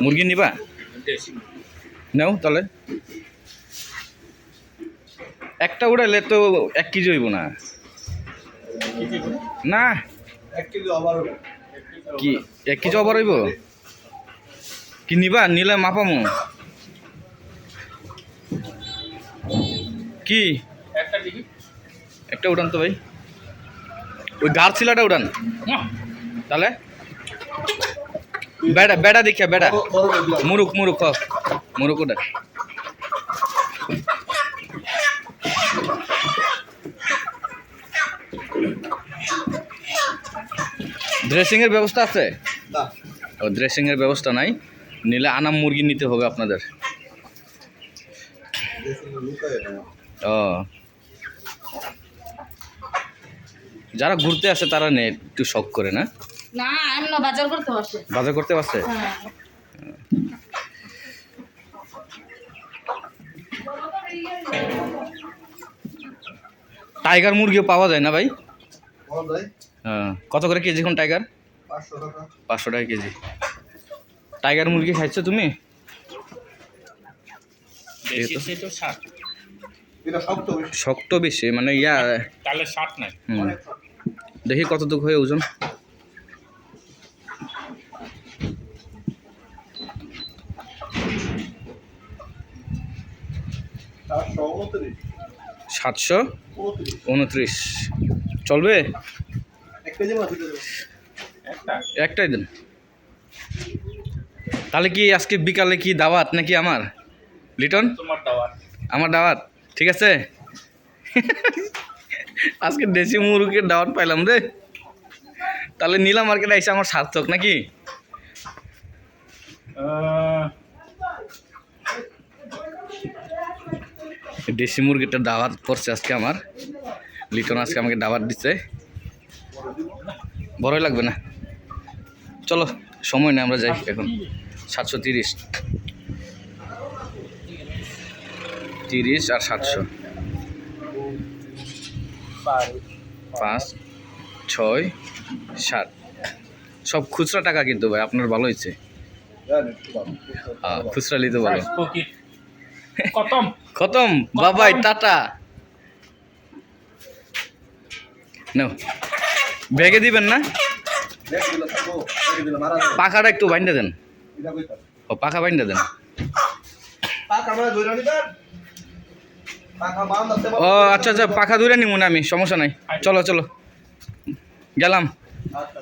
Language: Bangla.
মুরগি নিবা? নাও তাহলে। একটা উড়াইলে তো 1 কেজি হইব না। না 1 কেজি ওভার কি 1 কেজি ওভার হইব? কি নিবা? নিলে মাপামু। কি একটা উড়ান তো ভাই, ওই গার ছিলাটা উড়ান তাহলে। বেড়া বেড়া দেখিয়া বেড়া, মুরুক মুরুক মুরুক ওটা। ড্রেসিং এর ব্যবস্থা আছে? ও ড্রেসিং এর ব্যবস্থা নাই, নিলে আনাম মুরগি নিতে হবে আপনাদের। ও যারা ঘুরতে আসে তারা নেয় একটু শখ করে না? না আমরা বাজার করতে আসে। বাজার করতে পারছে? হ্যাঁ। টাইগার মুরগিও পাওয়া যায় না ভাই? পাওয়া যায়। হ্যাঁ, কত করে কেজি এখন টাইগার? 500 টাকা। 500 টাকা কেজি। টাইগার মুরগি খাইছো তুমি? এটা শক্ত বেশি। শক্ত বেশি মানে ইয়া তাহলে 60 নাই। অনেক শক্ত। দেখি কতটুকু হয়ে ওজন। তার 129 729 চলবে? 1 কেজি মাছ দিতে দেব। একটাই দেন তাহলে। কি আজকে বিকালে কি দাওয়াত নাকি আমার? লিটন তোমার দাওয়াত। আমার দাওয়াত, ঠিক আছে। আজকে দেশি মুরগির দাওয়াত পাইলাম রে, তাহলে নীলা মার্কেটে এসে আমার সার্থক নাকি? দেশি মুরগিটা দাওয়াত পড়ছে আজকে আমার। লিটন আজকে আমাকে দাওয়াত দিচ্ছে। বড়ই লাগবে না, চলো সময় নেই, আমরা যাই এখন। 730 30 আর 700 5 6 7 সব খুচরা টাকা কিন্তু ভাই, আপনার ভালো হয়েছে। খুচরা নিতে ভালো। খতম খতম বাবাই, টাটা। নাও, ব্যাগে দিবেন না? দেখ দিলা থাকো, দেখ দিলা মারা যাবে। পাখাটা একটু বাইন্দা দেন। এটা কইতা। ও পাখা বাইন্দা দেন। পাকা আমরা ধরে নিবেন। পাকা বাঁধ আছে। ও আচ্ছা আচ্ছা, পাখা ধরে নিব না আমি, সমস্যা নাই। চলো চলো গেলাম। আচ্ছা।